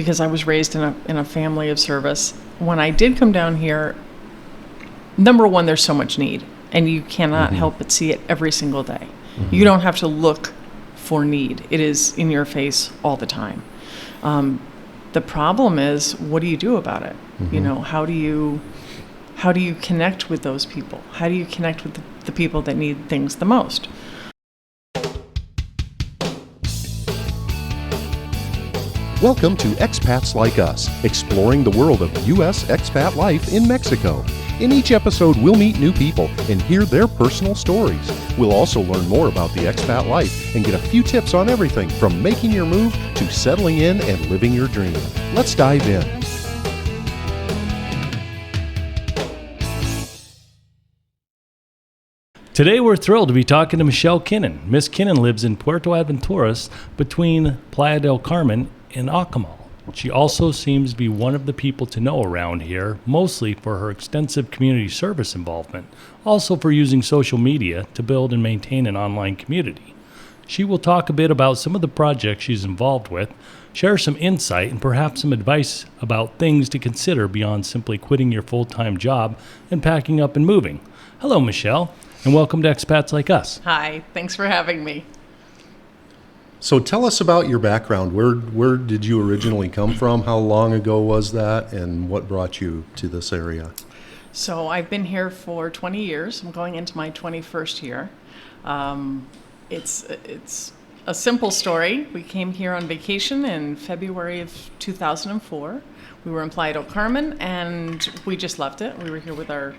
because I was raised in a family of service. When I did come down here, number one, there's so much need, and you cannot help but see it every single day. You don't have to look for need. It is in your face all the time. The problem is, what do you do about it? How do you connect with those people? How do you connect with the people that need things the most? Welcome to Expats Like Us, exploring the world of U.S. expat life in Mexico. In each episode, we'll meet new people and hear their personal stories. We'll also learn more about the expat life and get a few tips on everything from making your move to settling in and living your dream. Let's dive in. Today we're thrilled to be talking to Michele Kinnon. Miss Kinnon lives in Puerto Aventuras between Playa del Carmen and Acamal. She also seems to be one of the people to know around here, mostly for her extensive community service involvement, also for using social media to build and maintain an online community. She will talk a bit about some of the projects she's involved with, share some insight and perhaps some advice about things to consider beyond simply quitting your full-time job and packing up and moving. Hello, Michele, and welcome to Expats Like Us. Hi, thanks for having me. So tell us about your background. Where did you originally come from? How long ago was that? And what brought you to this area? So I've been here for 20 years. I'm going into my 21st year. It's a simple story. We came here on vacation in February of 2004. We were in Playa del Carmen, and we just loved it. We were here with our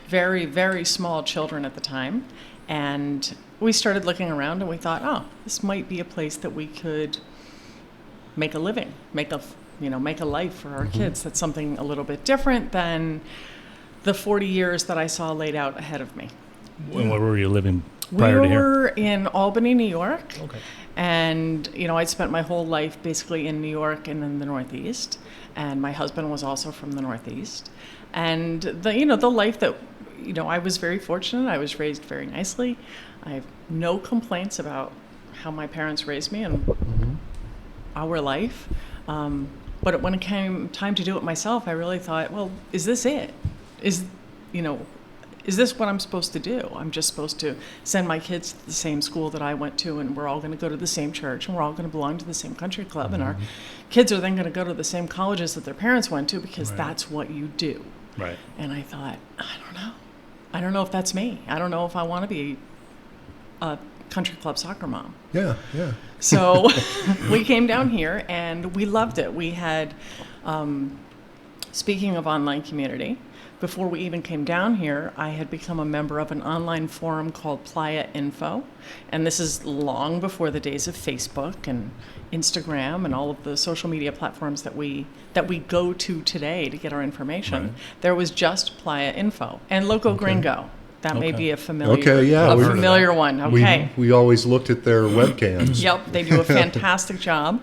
very, very small children at the time. And we started looking around, and we thought, oh, this might be a place that we could make a living, make a life for our kids. That's something a little bit different than the 40 years that I saw laid out ahead of me. And where were you living prior to here? We were in Albany, New York. Okay. And, I'd spent my whole life basically in New York and in the Northeast. And my husband was also from the Northeast. And the life that, I was very fortunate. I was raised very nicely. I have no complaints about how my parents raised me and our life. But when it came time to do it myself, I really thought, well, is this it? Is this what I'm supposed to do? I'm just supposed to send my kids to the same school that I went to, and we're all going to go to the same church, and we're all going to belong to the same country club, and our kids are then going to go to the same colleges that their parents went to because that's what you do. Right. And I thought, I don't know if that's me. I don't know if I want to be a country club soccer mom. Yeah. So we came down here, and we loved it. We had, speaking of online community, before we even came down here, I had become a member of an online forum called Playa Info. And this is long before the days of Facebook and Instagram and all of the social media platforms that we go to today to get our information. Right. There was just Playa Info and Loco Gringo. That may be a familiar one. Okay. We always looked at their webcams. Yep, they do a fantastic job.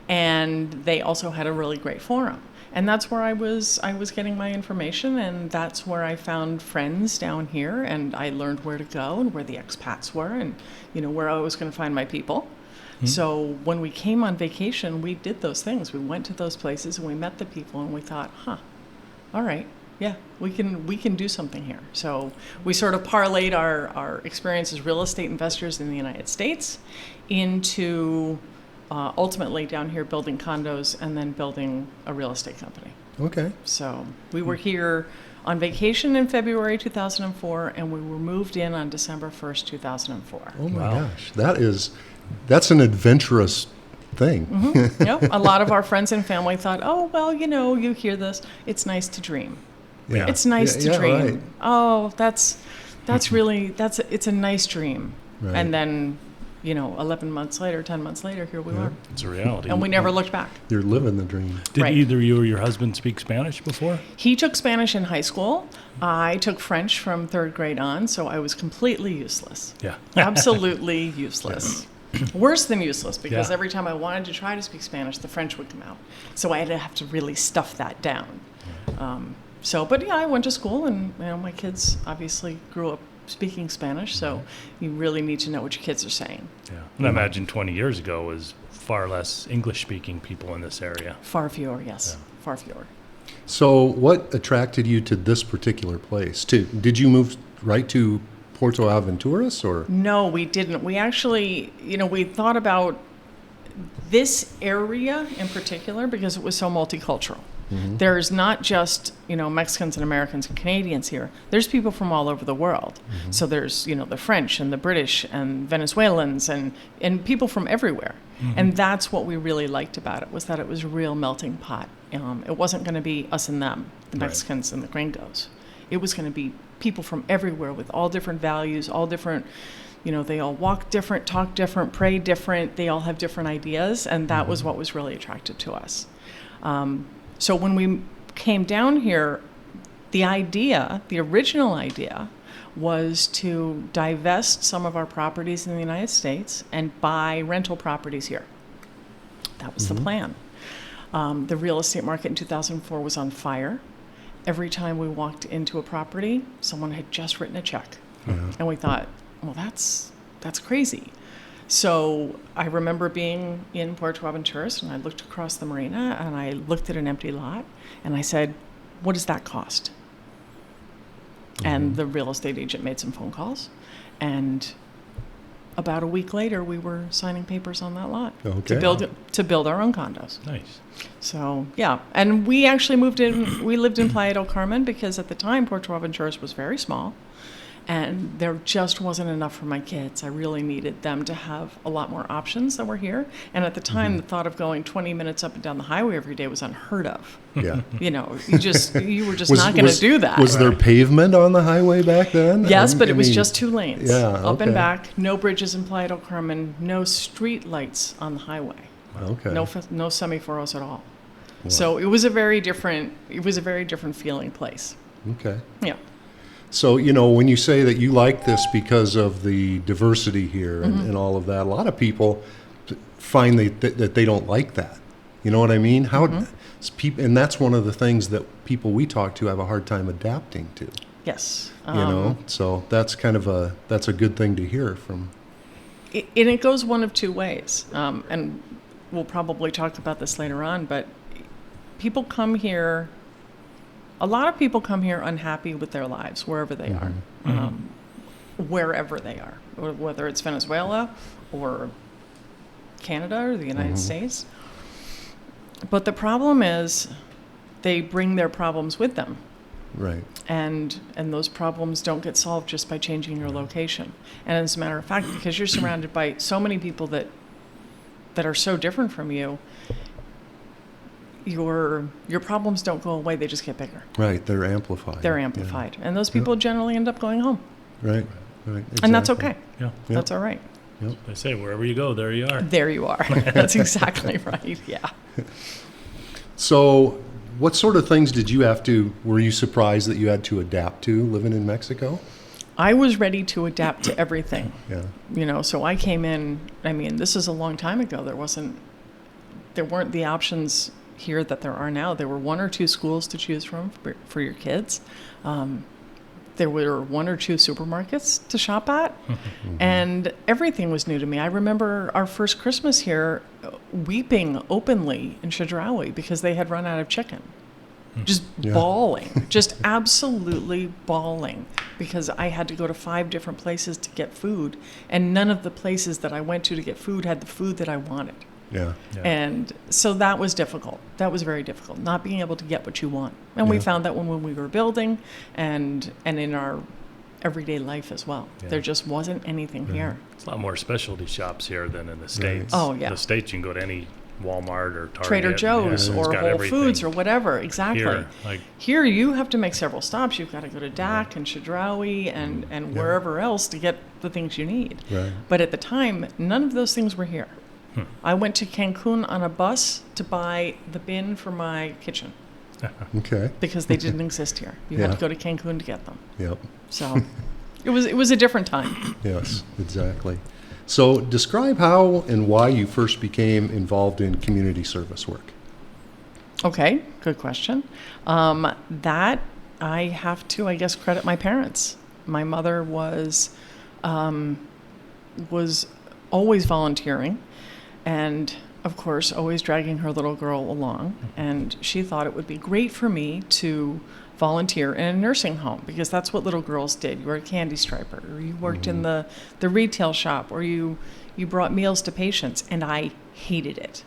And they also had a really great forum. And that's where I was getting my information, and that's where I found friends down here, and I learned where to go and where the expats were and, where I was going to find my people. Mm-hmm. So when we came on vacation, we did those things. We went to those places and we met the people, and we thought, all right, yeah, we can do something here. So we sort of parlayed our experience as real estate investors in the United States into ultimately down here building condos and then building a real estate company. Okay. So we were here on vacation in February 2004, and we were moved in on December 1st, 2004. Oh my gosh, that's an adventurous thing. Mm-hmm. Yep. A lot of our friends and family thought, oh, well, you hear this, it's nice to dream. Yeah. It's nice to dream. Right. Oh, it's a nice dream. Right. And then 11 months later, 10 months later, here we are. It's a reality. And we never looked back. You're living the dream. Did either you or your husband speak Spanish before? He took Spanish in high school. I took French from 3rd grade on, so I was completely useless. Yeah. Absolutely useless. Worse than useless, because every time I wanted to try to speak Spanish, the French would come out. So I had to have to really stuff that down. I went to school, and my kids obviously grew up speaking Spanish, so you really need to know what your kids are saying. Yeah, and I imagine 20 years ago was far less English-speaking people in this area. Far fewer, yes. Yeah. Far fewer. So what attracted you to this particular place? Did you move right to Puerto Aventuras, or? No, we didn't. We actually, we thought about this area in particular because it was so multicultural. Mm-hmm. There's not just, Mexicans and Americans and Canadians here. There's people from all over the world. Mm-hmm. So there's, the French and the British and Venezuelans and people from everywhere. Mm-hmm. And that's what we really liked about it, was that it was a real melting pot. It wasn't going to be us and them, the Right. Mexicans and the gringos. It was going to be people from everywhere with all different values, all different, they all walk different, talk different, pray different. They all have different ideas. And that was what was really attractive to us. So when we came down here, the original idea, was to divest some of our properties in the United States and buy rental properties here. That was the plan. The real estate market in 2004 was on fire. Every time we walked into a property, someone had just written a check. Yeah. And we thought, well, that's crazy. So I remember being in Puerto Aventuras, and I looked across the marina, and I looked at an empty lot, and I said, what does that cost? And the real estate agent made some phone calls, and about a week later, we were signing papers on that lot Okay. to build our own condos. Nice. So yeah, and we actually moved in. We lived in Playa del Carmen because at the time Puerto Aventuras was very small, and there just wasn't enough for my kids. I really needed them to have a lot more options than were here. And at the time, the thought of going 20 minutes up and down the highway every day was unheard of. Yeah. You were just not going to do that. Was there pavement on the highway back then? Yes, but it was just 2 lanes. Yeah, Up and okay. back, no bridges in Playa del Carmen, no street lights on the highway. Okay. No semaphoros at all. So it was a very different feeling place. Okay. Yeah. So, when you say that you like this because of the diversity here and all of that, a lot of people find that they don't like that. You know what I mean? And that's one of the things that people we talk to have a hard time adapting to. Yes. So that's that's a good thing to hear from. And it goes one of 2 ways. And we'll probably talk about this later on, but people come here. A lot of people come here unhappy with their lives, wherever they are, wherever they are, or whether it's Venezuela or Canada or the United States. But the problem is they bring their problems with them. Right. And those problems don't get solved just by changing your location. And as a matter of fact, because you're surrounded by so many people that are so different from you, your problems don't go away, they just get bigger. Right, they're amplified. They're amplified. And those people generally end up going home. Right, right. And that's exactly. okay. Yeah. That's all right. They say wherever you go, there you are. There you are. That's exactly right. Yeah. So, what sort of things were you surprised that you had to adapt to living in Mexico? I was ready to adapt to everything. Yeah. So I came in, this is a long time ago. There weren't the options here that there are now. There were 1 or 2 schools to choose from for your kids. There were 1 or 2 supermarkets to shop at, and everything was new to me. I remember our first Christmas here weeping openly in Chedraui because they had run out of chicken. Just bawling, just absolutely bawling, because I had to go to 5 different places to get food, and none of the places that I went to get food had the food that I wanted. Yeah. And so that was difficult. That was very difficult, not being able to get what you want. And we found that when we were building and in our everyday life as well. Yeah. There just wasn't anything here. It's a lot more specialty shops here than in the States. Oh, yeah. In the States, you can go to any Walmart or Target. Trader Joe's it's or got Whole everything. Foods or whatever. Exactly. Here, Here you have to make several stops. You've got to go to Dak and Chedraui and wherever else to get the things you need. Right. But at the time, none of those things were here. I went to Cancun on a bus to buy the bin for my kitchen Okay. because they didn't exist here. You had to go to Cancun to get them. Yep. So it was a different time. Yes, exactly. So describe how and why you first became involved in community service work. Okay, good question. That I have to, I guess, credit my parents. My mother was always volunteering, and of course, always dragging her little girl along, and she thought it would be great for me to volunteer in a nursing home, because that's what little girls did. You were a candy striper, or you worked in the retail shop, or you brought meals to patients, and I hated it.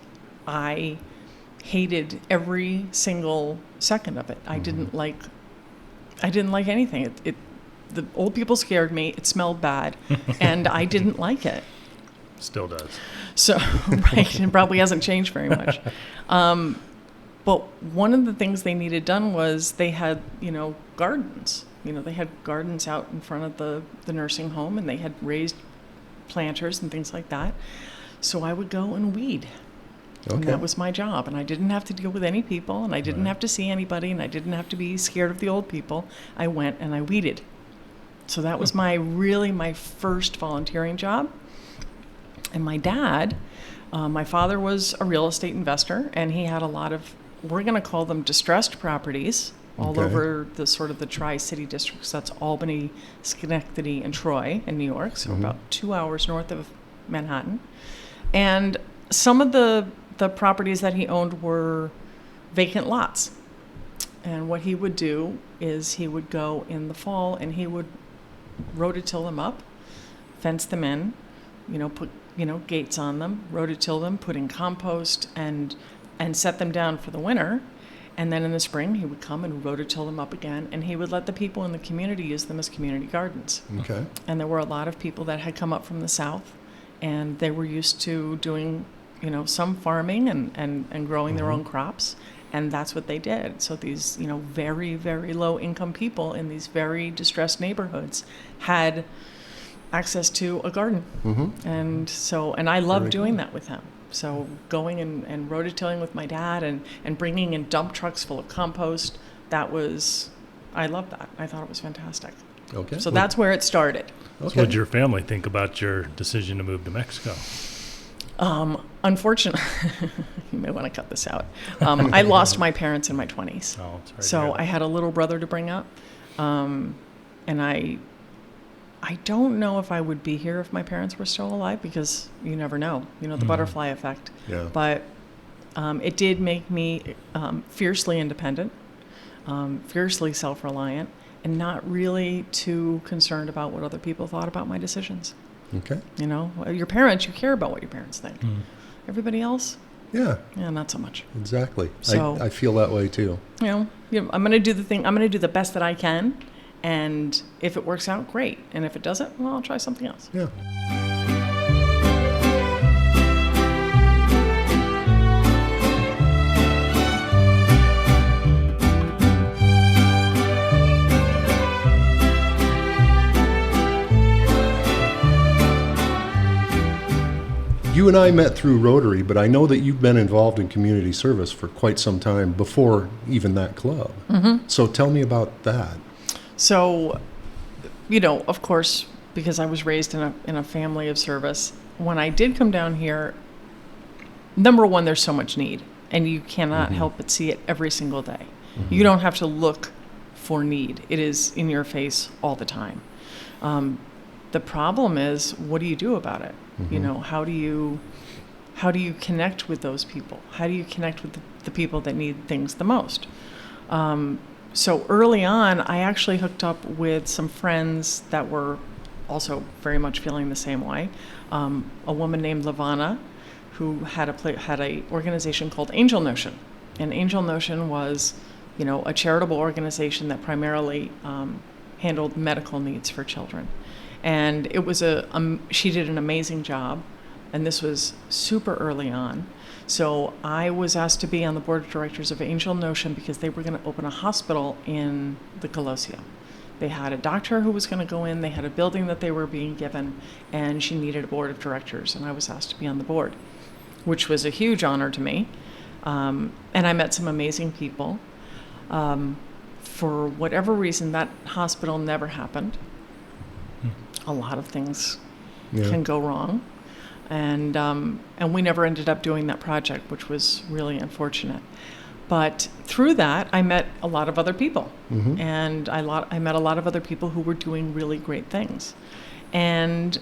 I hated every single second of it. I didn't like anything. The old people scared me. It smelled bad, and I didn't like it. Still does. So, right, it probably hasn't changed very much. But one of the things they needed done was they had, gardens. They had gardens out in front of the nursing home, and they had raised planters and things like that. So I would go and weed. Okay. And that was my job. And I didn't have to deal with any people, and I didn't have to see anybody, and I didn't have to be scared of the old people. I went and I weeded. So that was my first volunteering job. And my dad, my father was a real estate investor, and he had a lot of, we're going to call them distressed properties all over the sort of the Tri-City districts. That's Albany, Schenectady, and Troy in New York, so about 2 hours north of Manhattan. And some of the properties that he owned were vacant lots. And what he would do is he would go in the fall and he would rototill them up, fence them in, put gates on them, rototill them, put in compost, and set them down for the winter. And then in the spring, he would come and rototill them up again, and he would let the people in the community use them as community gardens. Okay. And there were a lot of people that had come up from the south, and they were used to doing, some farming and growing their own crops, and that's what they did. So these, very, very low income people in these very distressed neighborhoods had access to a garden. And I loved doing that with him. So going and rototilling with my dad and bringing in dump trucks full of compost, I loved that. I thought it was fantastic. Okay. So that's where it started. Okay. So what did your family think about your decision to move to Mexico? Unfortunately, you may want to cut this out. I lost my parents in my 20s. Oh, sorry. So I had a little brother to bring up. And I don't know if I would be here if my parents were still alive, because you never know, the butterfly effect. Yeah. But it did make me fiercely independent, fiercely self-reliant, and not really too concerned about what other people thought about my decisions. Okay. Your parents, you care about what your parents think. Everybody else, yeah, not so much. Exactly. So, I feel that way too. I'm going to do I'm going to do the best that I can. And if it works out, great. And if it doesn't, well, I'll try something else. Yeah. You and I met through Rotary, but I know that you've been involved in community service for quite some time before even that club. So tell me about that. So, of course, because I was raised in a family of service, when I did come down here, number one, there's so much need, and you cannot help but see it every single day. You don't have to look for need. It is in your face all the time. The problem is, what do you do about it? How do you connect with those people? How do you connect with the people that need things the most? So early on, I actually hooked up with some friends that were also very much feeling the same way. A woman named Lavana, who had a organization called Angel Notion, and Angel Notion was, a charitable organization that primarily handled medical needs for children. And it was she did an amazing job, and this was super early on. So I was asked to be on the board of directors of Angel Notion because they were going to open a hospital in the Colosseum. They had a doctor who was going to go in, they had a building that they were being given, and she needed a board of directors, and I was asked to be on the board, which was a huge honor to me. And I met some amazing people. For whatever reason, that hospital never happened. A lot of things can go wrong. And we never ended up doing that project, which was really unfortunate. But through that, I met a lot of other people. And I met a lot of other people who were doing really great things. And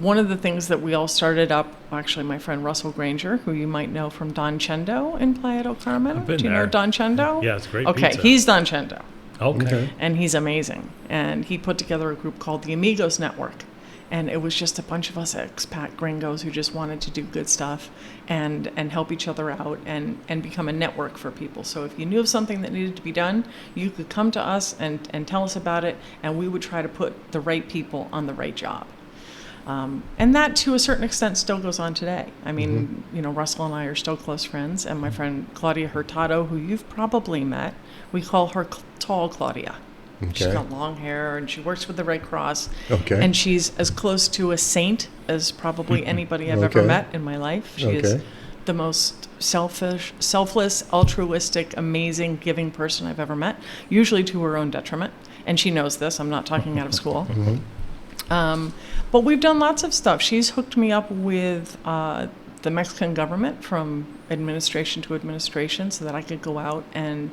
one of the things that we all started up, actually my friend Russell Granger, who you might know from Don Cendo in Playa del Carmen. I've been Do you there. know Don Cendo? Yeah, it's great Okay, pizza. he's Don Cendo, Okay. and he's amazing. And he put together a group called the Amigos Network. And it was just a bunch of us expat gringos who just wanted to do good stuff and help each other out and become a network for people. So if you knew of something that needed to be done, you could come to us and tell us about it, and we would try to put the right people on the right job. And that, to a certain extent, still goes on today. I mean, you know, Russell and I are still close friends, and my friend Claudia Hurtado, who you've probably met, we call her Tall Claudia. She's Okay. got long hair, and she works with the Red Cross. Okay. And she's as close to a saint as probably anybody I've ever Okay. met in my life. She is Okay. the most selfless, altruistic, amazing, giving person I've ever met, usually to her own detriment. And she knows this. I'm not talking out of school. But we've done lots of stuff. She's hooked me up with the Mexican government from administration to administration so that I could go out and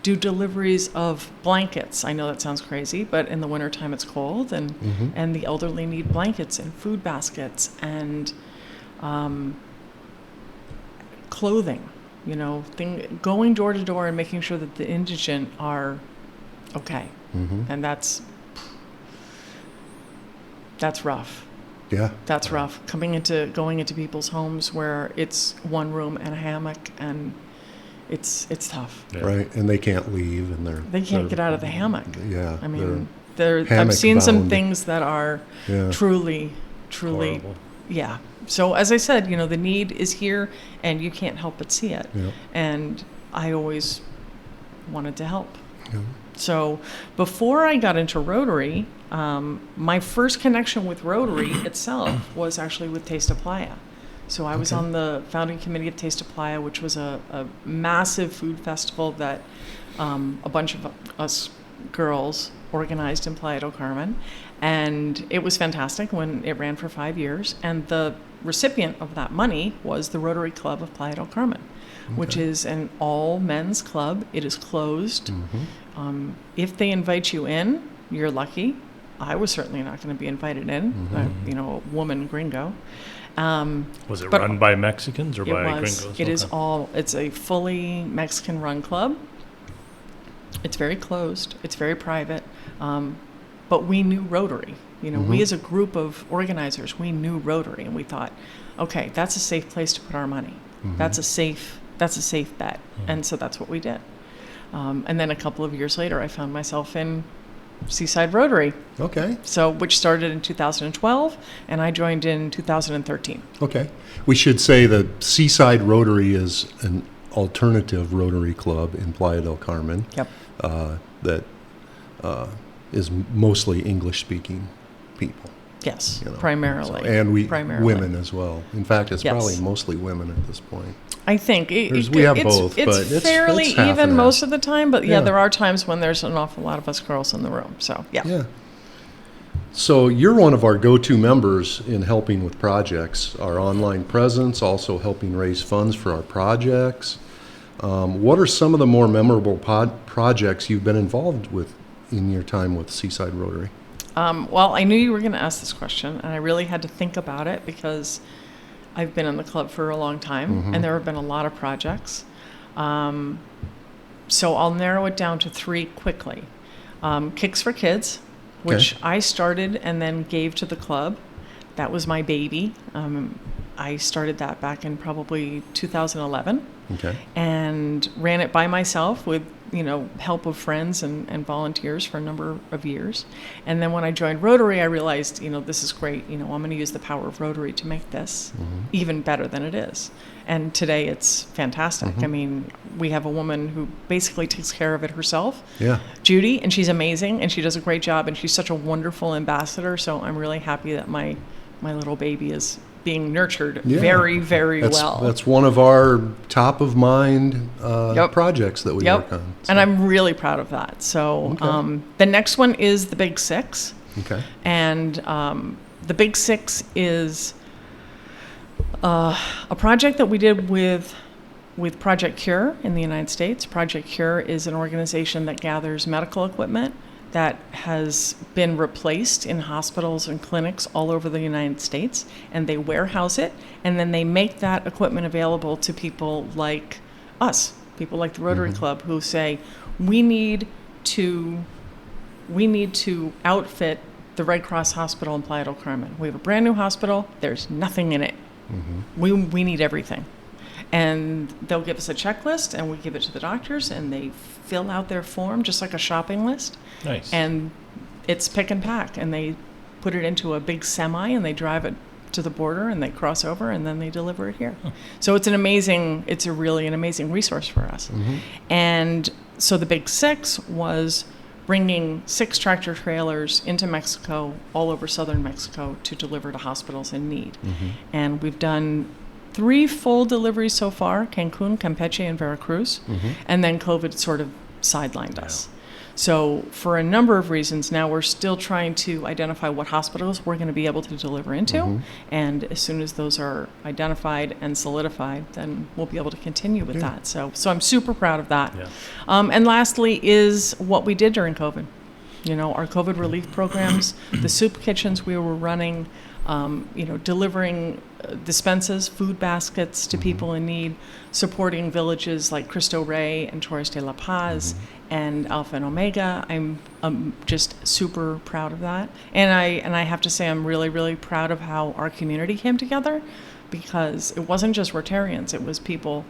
do deliveries of blankets. I know that sounds crazy, but in the wintertime it's cold, and the elderly need blankets and food baskets and clothing, you know, going door to door and making sure that the indigent are okay. And that's rough. Yeah. That's rough. Going into people's homes where it's one room and a hammock, and it's tough. Yeah. Right. And they can't leave, and They can't get out of the hammock. Yeah. I mean, they're I've seen some hammock-bound. things that are Yeah. truly, Horrible. yeah. So as I said, you know, the need is here, and you can't help but see it. Yeah. And I always wanted to help. Yeah. So before I got into Rotary, my first connection with Rotary itself was actually with Taste of Playa. So I was Okay. on the founding committee of Taste of Playa, which was a massive food festival that a bunch of us girls organized in Playa del Carmen. And it was fantastic when it ran for 5 years. And the recipient of that money was the Rotary Club of Playa del Carmen, which is an all-men's club. It is closed. If they invite you in, you're lucky. I was certainly not going to be invited in, you know, a woman gringo. Was it But run by Mexicans or It by was. gringos? It is Okay. all. It's a fully Mexican-run club. It's very closed. It's very private. But we knew Rotary. You know, we as a group of organizers, we knew Rotary, and we thought, okay, that's a safe place to put our money. That's a safe bet, and so that's what we did. And then a couple of years later, I found myself in Seaside Rotary, Okay. which started in 2012, and I joined in 2013. Okay. We should say that Seaside Rotary is an alternative Rotary club in Playa del Carmen Yep. that is mostly English-speaking people. Yes, You know, primarily. so- and primarily. women as well. In fact, it's Yes. probably mostly women at this point. I think We have both, it's but it's fairly half and even half. most of the time. But yeah, Yeah. there are times when there's an awful lot of us girls in the room. So yeah. Yeah. So you're one of our go-to members in helping with projects, our online presence, also helping raise funds for our projects. What are some of the more memorable projects you've been involved with in your time with Seaside Rotary? Well, I knew you were going to ask this question, and I really had to think about it because I've been in the club for a long time, and there have been a lot of projects. So I'll narrow it down to 3 quickly. Kicks for Kids, which I started and then gave to the club. That was my baby. I started that back in probably 2011 Okay. and ran it by myself with, you know, help of friends and volunteers for a number of years. And then when I joined Rotary, I realized, you know, this is great. You know, I'm going to use the power of Rotary to make this even better than it is. And today it's fantastic. I mean, we have a woman who basically takes care of it herself, Yeah. Judy, and she's amazing and she does a great job and she's such a wonderful ambassador. So I'm really happy that my little baby is being nurtured Yeah. very, very well. That's one of our top of mind Yep. projects that we work on. And I'm really proud of that. So Okay. the next one is the Big Six. Okay. And the Big Six is a project that we did with Project Cure in the United States. Project Cure is an organization that gathers medical equipment that has been replaced in hospitals and clinics all over the United States, and they warehouse it, and then they make that equipment available to people like us, people like the Rotary Club, who say, we need to outfit the Red Cross Hospital in Playa del Carmen. We have a brand new hospital. There's nothing in it. We need everything. And they'll give us a checklist, and we give it to the doctors, and they fill out their form just like a shopping list. Nice. And it's pick and pack, and they put it into a big semi, and they drive it to the border, and they cross over, and then they deliver it here. So it's really an amazing resource for us. And so the Big Six was bringing 6 tractor trailers into Mexico, all over southern Mexico, to deliver to hospitals in need. And we've done 3 full deliveries so far: Cancun, Campeche, and Veracruz. And then COVID sort of sidelined us. So for a number of reasons, now we're still trying to identify what hospitals we're going to be able to deliver into. And as soon as those are identified and solidified, then we'll be able to continue with that. So I'm super proud of that. And lastly is what we did during COVID. You know, our COVID relief programs, the soup kitchens we were running, delivering dispenses, food baskets to people in need, supporting villages like Cristo Rey and Torres de la Paz and Alpha and Omega. I'm just super proud of that. And I have to say I'm really, really proud of how our community came together, because it wasn't just Rotarians, it was people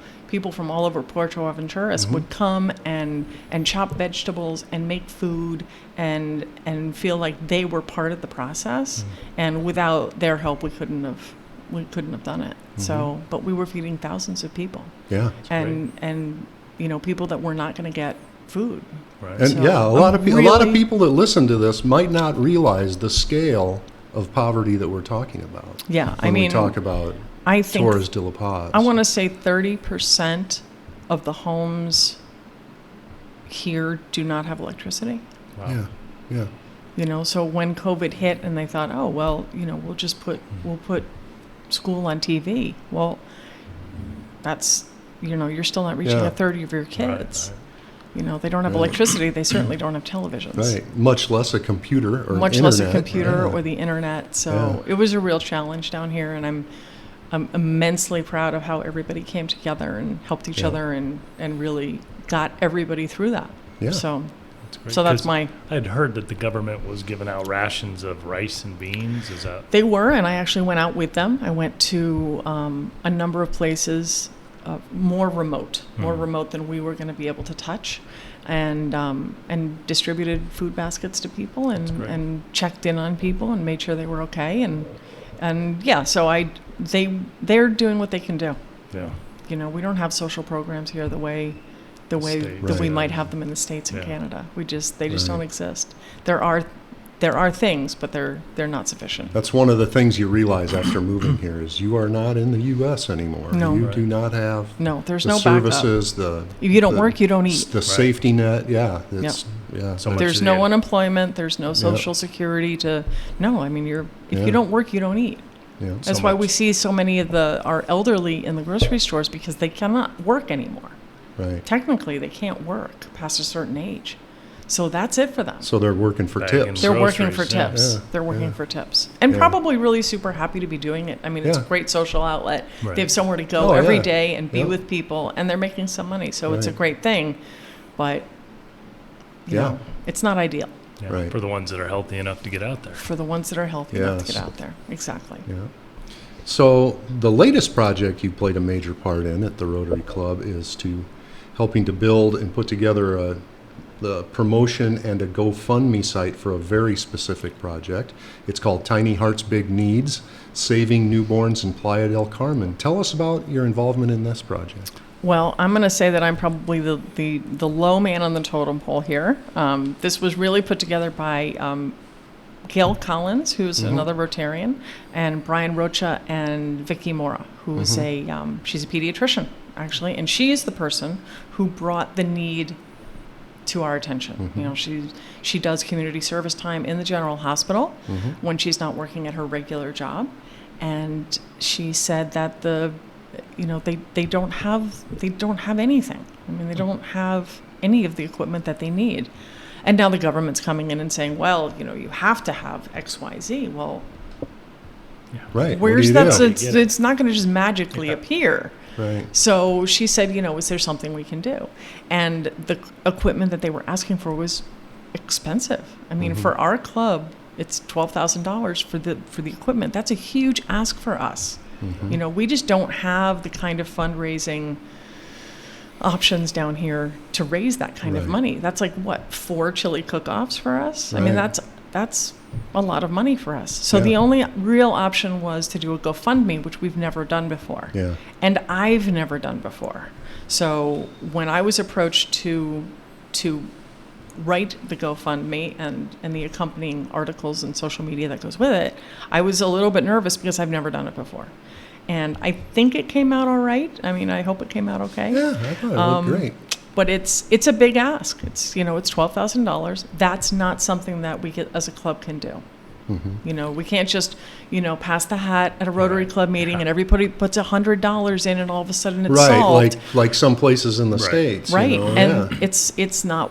from all over Puerto Aventuras would come and chop vegetables and make food and feel like they were part of the process. And without their help, we couldn't have done it. So, but we were feeding thousands of people. Yeah. And people that were not going to get food. Right. And So a lot of really- people that listen to this might not realize the scale of poverty that we're talking about. Yeah, When we talk about I think Torres de la Paz. I want to say 30% of the homes here do not have electricity. Wow. Yeah. So when COVID hit and they thought, oh, well, we'll put school on TV. Well, that's, you're still not reaching Yeah. a third of your kids. Right. They don't have electricity. They certainly don't have televisions. Right. Much less a computer or Much internet. less a computer Yeah. or the internet. So it was a real challenge down here, and I'm immensely proud of how everybody came together and helped each other and really got everybody through that. Yeah. So That's great. So that's 'Cause my. I'd heard that the government was giving out rations of rice and beans. Is that? They were, and I actually went out with them. I went to a number of places, more remote than we were going to be able to touch, and distributed food baskets to people and checked in on people and made sure they were okay and yeah. So they're doing what they can do. Yeah. We don't have social programs here the way States. that we Right. might have them in the States and Yeah. Canada. They just don't Right. exist. There are things, but they're not sufficient. That's one of the things you realize after moving here is you are not in the U.S. anymore. No. You Right. do not have No, there's the no backup. services, If you don't the- work, you don't eat. the safety net. Yeah. It's, yeah. So much There's of no the- unemployment. There's no social security to. No, I mean if Yeah. you don't work, you don't eat. Yeah. That's So why much. we see so many of our elderly in the grocery stores, because they cannot work anymore. Right. Technically, they can't work past a certain age. So that's it for them. So they're working for Bagging tips. They're working for groceries, yeah. tips. Yeah, They're working yeah. for tips. And Yeah. probably really super happy to be doing it. I mean, it's a Yeah. great social outlet. Right. They have somewhere to go Oh, every yeah. day and be Yeah. with people, and they're making some money. So it's a Right. great thing. But, you Yeah. know, it's not ideal Yeah, Right. for the ones that are healthy enough to get out there. for the ones that are healthy enough to Yes. get out there. Exactly. Yeah. So the latest project you played a major part in at the Rotary Club is to helping to build and put together the promotion and a GoFundMe site for a very specific project. It's called Tiny Hearts Big Needs, Saving Newborns in Playa del Carmen. Tell us about your involvement in this project. Well, I'm going to say that I'm probably the low man on the totem pole here. This was really put together by Gail Collins, who's another Rotarian, and Brian Rocha and Vicky Mora, who's she's a pediatrician, actually, and she is the person who brought the need to our attention. You know, she does community service time in the general hospital when she's not working at her regular job, and she said that they don't have anything. I mean, they don't have any of the equipment that they need. And now the government's coming in and saying, well, you have to have X, Y, Z. Well, Right. where's what do that? you So do? it's not going to just magically appear. Right. So she said, is there something we can do? And the equipment that they were asking for was expensive. I mean, for our club, it's $12,000 for the equipment. That's a huge ask for us. We just don't have the kind of fundraising options down here to raise that kind of money. That's like 4 chili cook-offs for us. I mean, that's a lot of money for us. So the only real option was to do a GoFundMe, which we've never done before. Yeah. And I've never done before. So when I was approached to write the GoFundMe and the accompanying articles and social media that goes with it, I was a little bit nervous because I've never done it before. And I think it came out all right. I mean, I hope it came out okay. Yeah, I thought it looked great. But it's a big ask. It's it's $12,000. That's not something that we as a club can do. We can't just pass the hat at a Rotary Club meeting and everybody puts $100 in and all of a sudden it's solved. Like some places in the States. Right, and it's not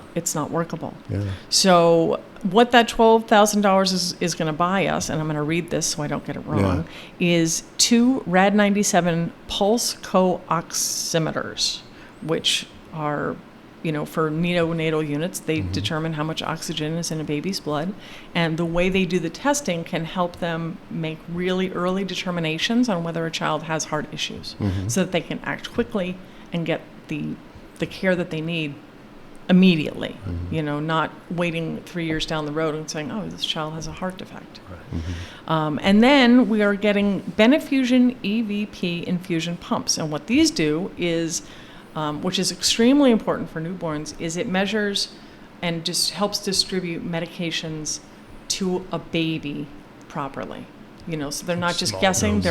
workable. Yeah. So what that $12,000 is going to buy us, and I'm going to read this so I don't get it wrong, is 2 Rad 97 pulse co-oximeters, which are for neonatal units. They determine how much oxygen is in a baby's blood, and the way they do the testing can help them make really early determinations on whether a child has heart issues, so that they can act quickly and get the care that they need immediately. Not waiting 3 years down the road and saying, oh, this child has a heart defect. And then we are getting Benefusion EVP infusion pumps, and what these do is which is extremely important for newborns, is it measures and just helps distribute medications to a baby properly. So they're not just Small guessing, doses.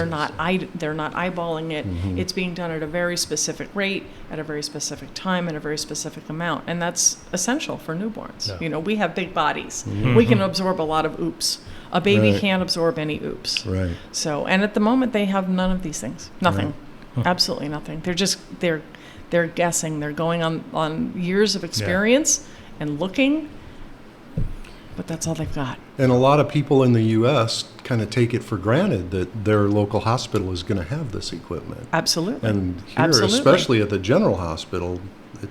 they're not eyeballing it. It's being done at a very specific rate, at a very specific time, at a very specific amount, and that's essential for newborns. Yeah. We have big bodies. We can absorb a lot of oops. A baby can't absorb any oops. Right. So, and at the moment they have none of these things. Nothing. Absolutely nothing. They're guessing. They're going on years of experience and looking, but that's all they've got. And a lot of people in the U.S. kind of take it for granted that their local hospital is going to have this equipment. Absolutely. And here, especially at the general hospital,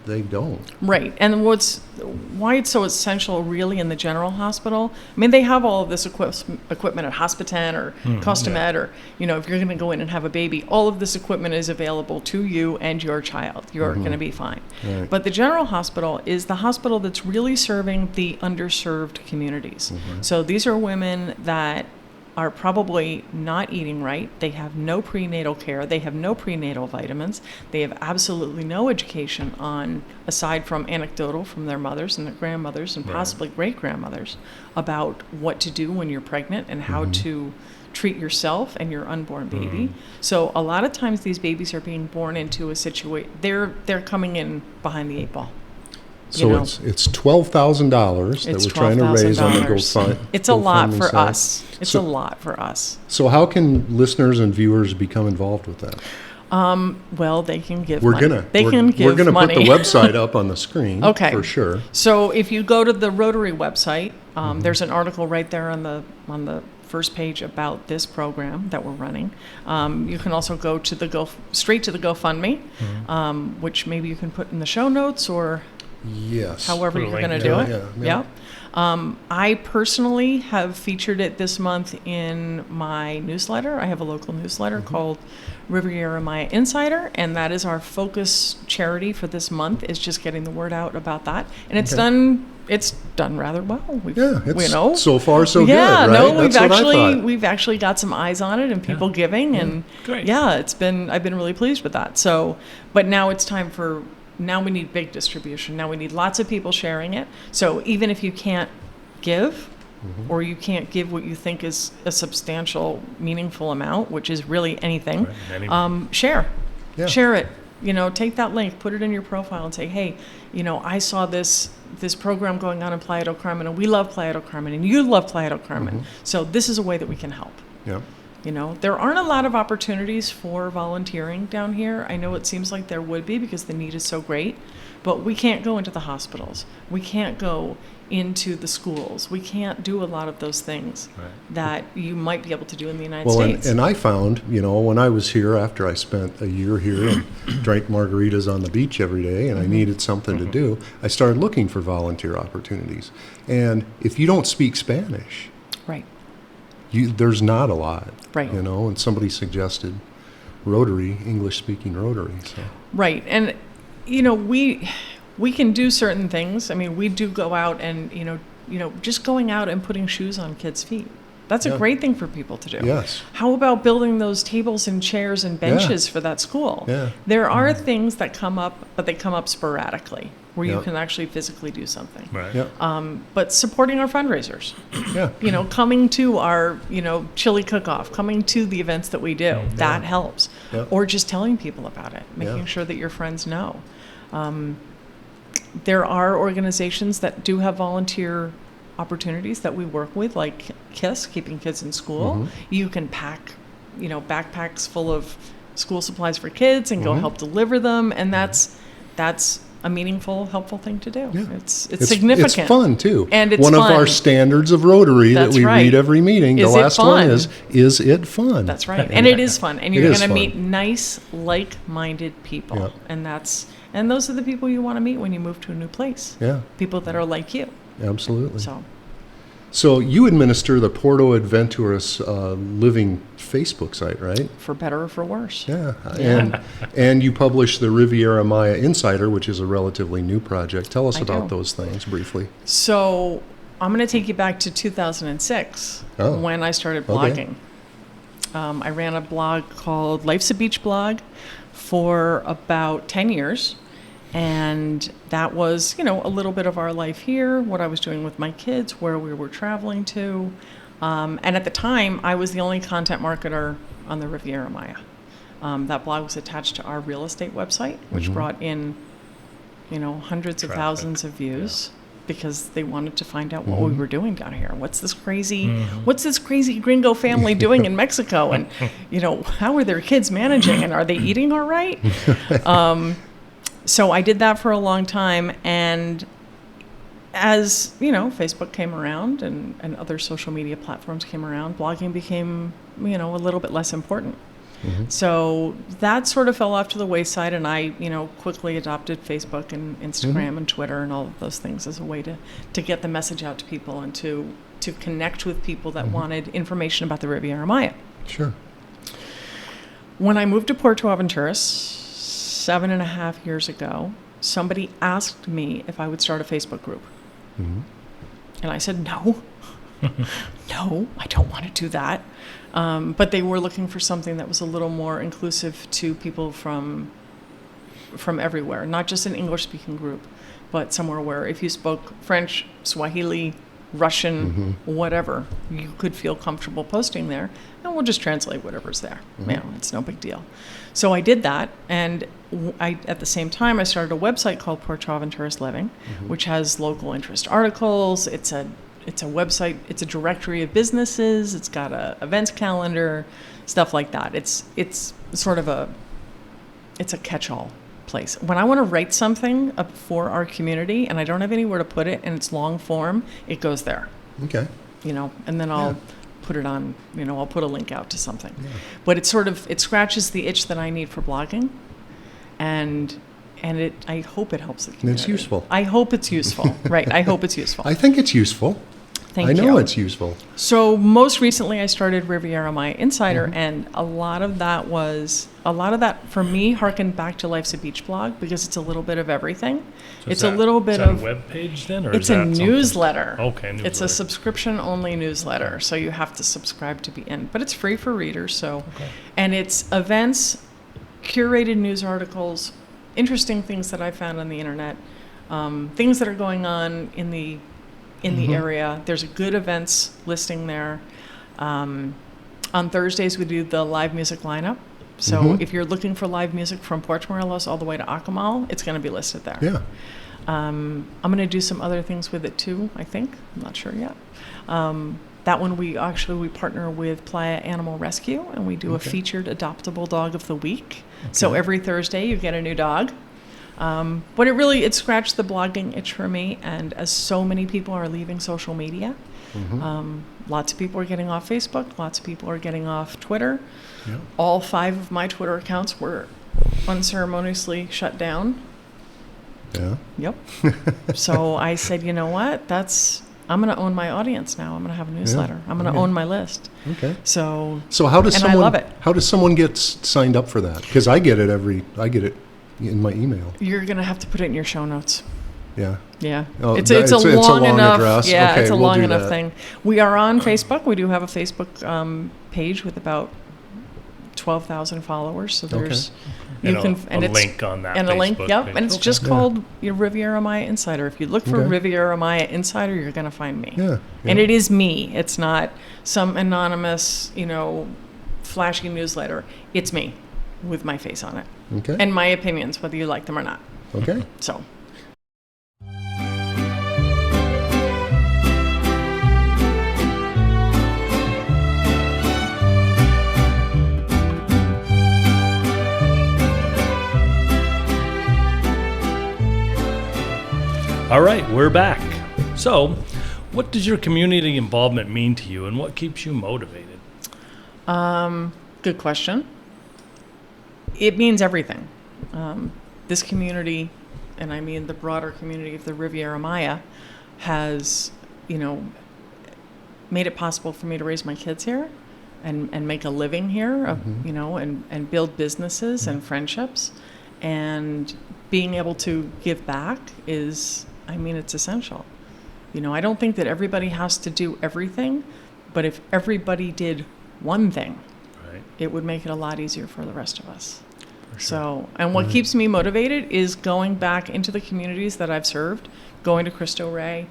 they don't. Right. And why it's so essential really in the general hospital, I mean, they have all of this equipment at Hospitan or Costamed or, if you're going to go in and have a baby, all of this equipment is available to you and your child. You're going to be fine. Right. But the general hospital is the hospital that's really serving the underserved communities. So these are women that are probably not eating right. They have no prenatal care. They have no prenatal vitamins. They have absolutely no education aside from anecdotal from their mothers and their grandmothers and possibly great-grandmothers, about what to do when you're pregnant and how to treat yourself and your unborn baby. So a lot of times these babies are being born into a situation, they're coming in behind the 8 ball. So it's $12,000 that we're trying to raise on the GoFundMe. It's a lot for site. us. It's a lot for us. So how can listeners and viewers become involved with that? Well, they can give We're money. gonna They can give we're gonna money. put the website up on the screen. Okay. For sure. So if you go to the Rotary website, there's an article right there on the first page about this program that we're running. You can also go to straight to the GoFundMe, which maybe you can put in the show notes or Yes. however Put a you're link going to do there. it. Yeah. I personally have featured it this month in my newsletter. I have a local newsletter called Riviera Maya Insider, and that is our focus charity for this month, is just getting the word out about that. And it's done rather well. So far so good, right? We've actually got some eyes on it and people giving, and Great. I've been really pleased with that. So, but now it's time for. Now we need big distribution. Now we need lots of people sharing it. So even if you can't give, or you can't give what you think is a substantial, meaningful amount, which is really anything, share. Yeah. Share it. Take that link, put it in your profile and say, hey, I saw this program going on in Playa del Carmen, and we love Playa del Carmen, and you love Playa del Carmen. So this is a way that we can help. Yeah. There aren't a lot of opportunities for volunteering down here. I know it seems like there would be because the need is so great, but we can't go into the hospitals. We can't go into the schools. We can't do a lot of those things that you might be able to do in the United States. And I found, when I was here, after I spent a year here and drank margaritas on the beach every day, and I needed something to do, I started looking for volunteer opportunities. And if you don't speak Spanish, right, there's not a lot, right, and somebody suggested Rotary, English-speaking Rotary. So. Right, and we can do certain things. I mean, we do go out and, just going out and putting shoes on kids' feet. That's a great thing for people to do. Yes. How about building those tables and chairs and benches for that school? Yeah. There are things that come up, but they come up sporadically where you can actually physically do something. Right. Yeah. But supporting our fundraisers, Yeah. coming to our, chili cook-off, coming to the events that we do, that helps. Yeah. Or just telling people about it, making sure that your friends know. There are organizations that do have volunteer opportunities that we work with, like KISS, Keeping Kids in School. You can pack, backpacks full of school supplies for kids and go help deliver them, and that's a meaningful, helpful thing to do. Yeah. It's significant. It's fun too. And it's one fun. of our standards of Rotary That's that we right. read every meeting. Is the it last fun? one is it fun? That's right. And it is fun. And It you're is going to fun. meet nice, like-minded people. Yeah. And those are the people you want to meet when you move to a new place. Yeah, People that are like you. absolutely. So So you administer the Porto Aventuras Living Facebook site, right? for better or for worse. Yeah, and you publish the Riviera Maya Insider, which is a relatively new project. Tell us I about do. those things briefly. So I'm going to take you back to 2006 when I started blogging. I ran a blog called Life's a Beach Blog for about 10 years. And that was, a little bit of our life here, what I was doing with my kids, where we were traveling to. And at the time, I was the only content marketer on the Riviera Maya. That blog was attached to our real estate website, which brought in, hundreds of thousands of views because they wanted to find out what we were doing down here. What's this crazy gringo family doing in Mexico? And, how are their kids managing? And are they eating all right? So I did that for a long time, and as, Facebook came around and other social media platforms came around, blogging became, a little bit less important. So that sort of fell off to the wayside, and I, quickly adopted Facebook and Instagram and Twitter and all of those things as a way to get the message out to people and to connect with people that wanted information about the Riviera Maya. Sure. When I moved to Puerto Aventuras 7.5 years ago, somebody asked me if I would start a Facebook group. And I said, no, I don't want to do that. But they were looking for something that was a little more inclusive to people from everywhere, not just an English-speaking group, but somewhere where if you spoke French, Swahili, Russian, whatever, you could feel comfortable posting there, and we'll just translate whatever's there. It's no big deal. So I did that, and at the same time, I started a website called Puerto Aventuras Living, which has local interest articles. It's a website. It's a directory of businesses. It's got a events calendar, stuff like that. It's sort of it's a catch-all place. When I want to write something up for our community and I don't have anywhere to put it and it's long form, it goes there. Okay. And then I'll put it on, I'll put a link out to something. But it scratches the itch that I need for blogging, and I hope it helps the community. And it's useful. I hope it's useful. Right. I hope it's useful. I think it's useful. Thank you. I know it's useful. So most recently I started Riviera Maya Insider, and a lot of that for me harkened back to Life's a Beach blog because it's a little bit of everything. So it's a little bit is that of a web page then, or it's is a that something? newsletter. Okay, newsletter. It's a subscription-only newsletter, so you have to subscribe to be in. But it's free for readers, so and it's events, curated news articles, interesting things that I found on the internet, things that are going on in the area. There's a good events listing there. On Thursdays, we do the live music lineup. So if you're looking for live music from Puerto Morelos all the way to Acamal, it's going to be listed there. Yeah. I'm going to do some other things with it too, I think. I'm not sure yet. That one we partner with Playa Animal Rescue, and we do a featured adoptable dog of the week. So every Thursday you get a new dog. But it scratched the blogging itch for me. And as so many people are leaving social media, lots of people are getting off Facebook. Lots of people are getting off Twitter. Yeah. All 5 of my Twitter accounts were unceremoniously shut down. Yeah. Yep. So I said, you know what? I'm going to own my audience now. I'm going to have a newsletter. I'm going to own my list. Okay. So how does and someone I love it. How does someone get signed up for that? Because I get it in my email. You're going to have to put it in your show notes. Yeah. Yeah. Oh, It's a long enough address. Yeah, Okay, it's a we'll long do enough that. thing. We are on Facebook. We do have a Facebook page with about 12,000 followers. So there's And a it's link on that and a link. Facebook Yep, page. and it's just called Riviera Maya Insider. If you look for Okay. Riviera Maya Insider, you're going to find me. Yeah. And it is me. It's not some anonymous, flashy newsletter. It's me with my face on it Okay. and my opinions, whether you like them or not. Okay. So. All right, we're back. So, what does your community involvement mean to you, and what keeps you motivated? Good question. It means everything. This community, and I mean the broader community of the Riviera Maya, has, made it possible for me to raise my kids here and make a living here, and build businesses and friendships. And being able to give back it's essential. I don't think that everybody has to do everything, but if everybody did one thing, Right. it would make it a lot easier for the rest of us. For sure. So, and what keeps me motivated is going back into the communities that I've served, going to Cristo Rey,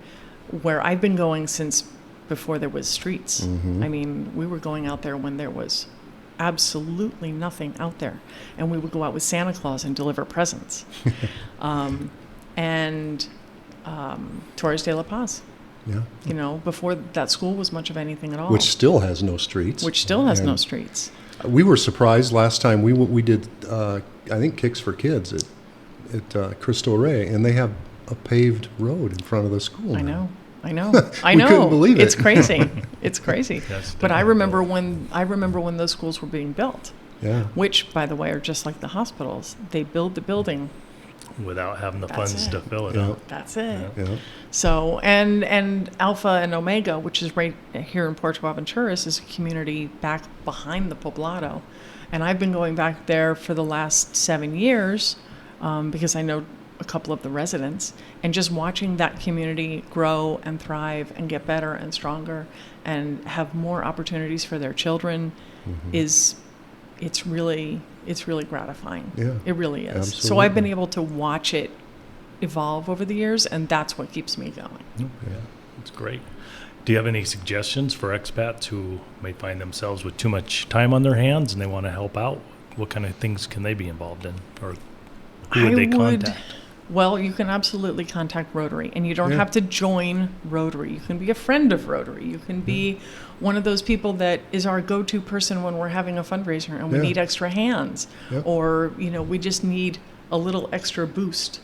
where I've been going since before there was streets. I mean, we were going out there when there was absolutely nothing out there. And we would go out with Santa Claus and deliver presents. Torres de la Paz, Yeah. before that school was much of anything at all. Which still has no streets. Which still has no And streets. We were surprised last time we did I think Kicks for Kids at Cristo Rey, and they have a paved road in front of the school. I now. know. I know. I We know. couldn't believe it. It's crazy. It's crazy. Yes, But I definitely. remember when those schools were being built, Yeah. which, by the way, are just like the hospitals. They build the building. Without having the That's funds it. to fill it Yeah. up. That's it. Yeah. So, and Alpha and Omega, which is right here in Puerto Aventuras, is a community back behind the Poblado. And I've been going back there for the last 7 years because I know a couple of the residents. And just watching that community grow and thrive and get better and stronger and have more opportunities for their children it's really gratifying. Yeah. It really is. So Absolutely. I've been able to watch it evolve over the years, and that's what keeps me going. Yeah, that's great. Do you have any suggestions for expats who may find themselves with too much time on their hands and they want to help out? What kind of things can they be involved in, or who would they contact? Well, you can absolutely contact Rotary, and you don't Yeah. have to join Rotary. You can be a friend of Rotary. You can be one of those people that is our go-to person when we're having a fundraiser and we Yeah. need extra hands, Yep. or we just need a little extra boost.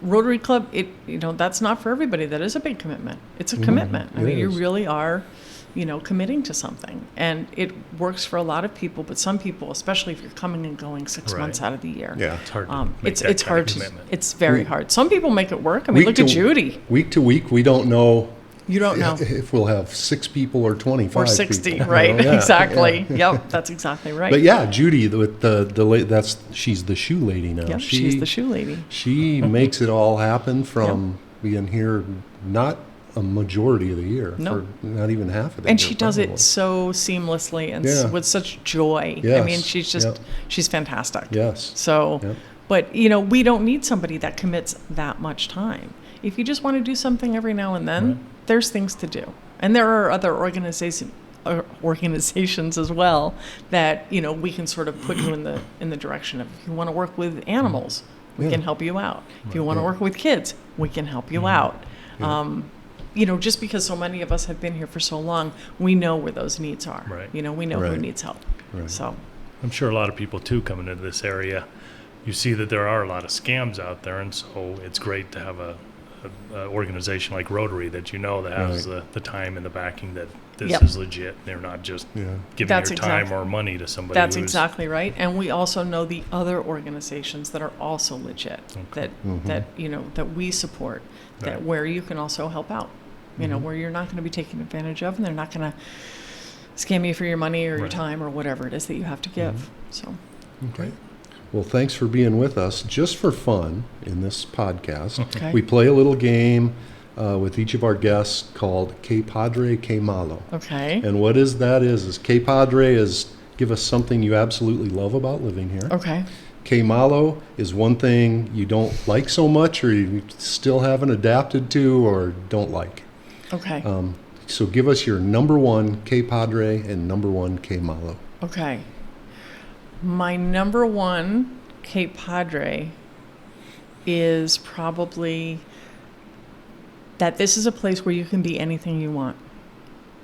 Rotary Club, that's not for everybody. That is a big commitment. It's a commitment. I It mean, you is. really are, committing to something, and it works for a lot of people. But some people, especially if you're coming and going 6 Right. months out of the year, Yeah. It's hard to make it's that it's kind hard of to. commitment. It's very We- hard. Some people make it work. I mean, Week look at to- Judy. Week to week, we don't know You don't know. if we'll have 6 people or 25 Or 60, people. right? Yeah, Exactly. yeah. Yep, that's exactly right. But yeah, Judy with she's the shoe lady now. Yep, she's the shoe lady. She makes it all happen from being here not a majority of the year, No. for not even half of the And year. she does probably. it so seamlessly and Yeah. with such joy. I Yes, mean, she's just, yep. she's fantastic. Yes. So, Yep. but, we don't need somebody that commits that much time. If you just want to do something every now and then, Right. there's things to do. And there are other organizations as well that, we can sort of put you in the direction of, if you want to work with animals, we Yeah. can help you out. If you want to Yeah. work with kids, we can help you out. Just because so many of us have been here for so long, we know where those needs are. Right. We know who Right. needs help. Right. So, I'm sure a lot of people too coming into this area you see that there are a lot of scams out there, and so it's great to have a organization like Rotary that that has the time and the backing that this is legit. They're not just giving your time or money to somebody. That's exactly right. And we also know the other organizations that are also legit, that we support, that where you can also help out, where you're not going to be taken advantage of, and they're not going to scam you for your money or your time or whatever it is that you have to give. So, okay. Well, thanks for being with us. Just for fun in this podcast, we Okay. play a little game with each of our guests called Que Padre, Que Malo. Okay. And what is Que Padre is give us something you absolutely love about living here. Okay. Que Malo is one thing you don't like so much or you still haven't adapted to or don't like. Okay. So give us your number one Que Padre and number one Que Malo. Okay. My number one Que Padre is probably that this is a place where you can be anything you want.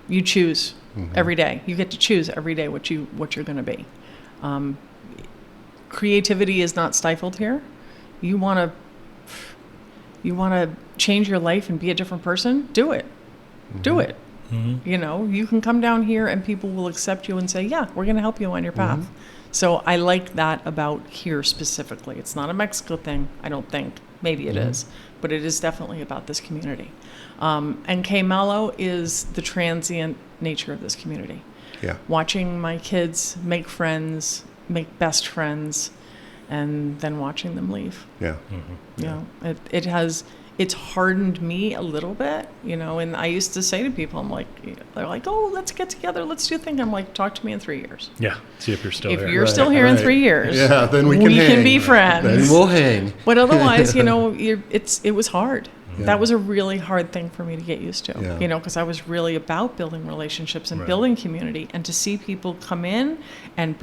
You choose every day. You get to choose every day what you're going to be. Creativity is not stifled here. You want to change your life and be a different person? Do it. Do it. You can come down here and people will accept you and say, yeah, we're going to help you on your path. So I like that about here specifically. It's not a Mexico thing, I don't think. Maybe it is, but it is definitely about this community. And Que Malo is the transient nature of this community. Yeah. Watching my kids make friends, make best friends, and then watching them leave. Yeah. It's hardened me a little bit, and I used to say to people, they're like, oh, let's get together, let's do a thing. I'm like, talk to me in 3 years. Yeah, see if you're still If here. you're still here in 3 years, then we can hang. be friends. Then we'll hang. But otherwise, it was hard. Yeah. That was a really hard thing for me to get used to, Yeah. because I was really about building relationships and building community, and to see people come in and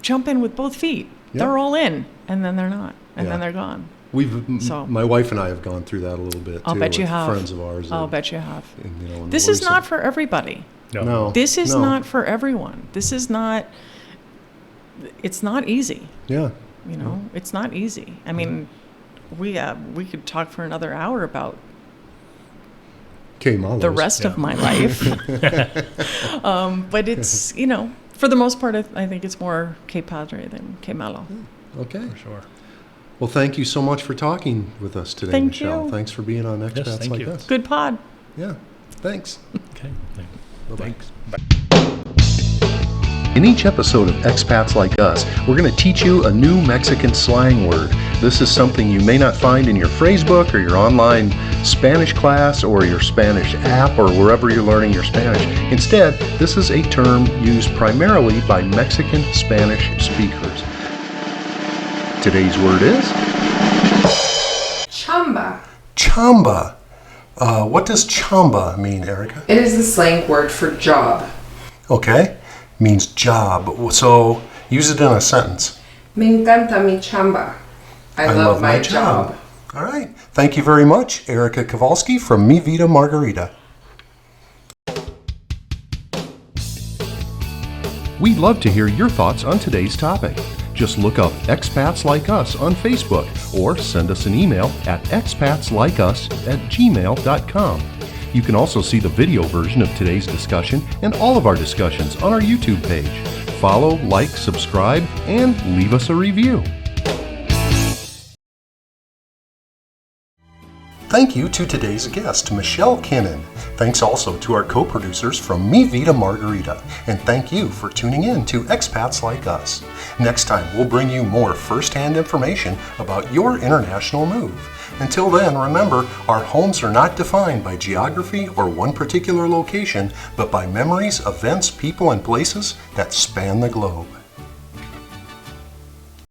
jump in with both feet. Yeah. They're all in, and then they're not, and Yeah. then they're gone. My wife and I have gone through that a little bit too. I'll bet you with have. friends of ours. I'll bet you have. And, This is not for everybody. No. This is no. not for everyone. This is not. It's not easy. Yeah. It's not easy. I mean, we could talk for another hour about Que Malos. the rest of my life. But it's, for the most part, I think it's more Que Padre than Que Malo. Okay. For sure. Well, thank you so much for talking with us today, Thank Michelle. you. Thanks for being on Expats thank Like you. Us. Good pod. Yeah. Thanks. Okay. Bye-bye. Thanks. In each episode of Expats Like Us, we're going to teach you a new Mexican slang word. This is something you may not find in your phrasebook or your online Spanish class or your Spanish app or wherever you're learning your Spanish. Instead, this is a term used primarily by Mexican Spanish speakers. Today's word is? Chamba. Chamba. What does chamba mean, Erica? It is the slang word for job. Okay. Means job. So use it in a sentence. Me encanta mi chamba. I love my job. All right. Thank you very much, Erica Kowalski from Mi Vida Margarita. We'd love to hear your thoughts on today's topic. Just look up Expats Like Us on Facebook or send us an email at expatslikeus@gmail.com. You can also see the video version of today's discussion and all of our discussions on our YouTube page. Follow, like, subscribe, and leave us a review. Thank you to today's guest, Michele Kinnon. Thanks also to our co-producers from Mi Vida Margarita. And thank you for tuning in to Expats Like Us. Next time, we'll bring you more first-hand information about your international move. Until then, remember, our homes are not defined by geography or one particular location, but by memories, events, people, and places that span the globe.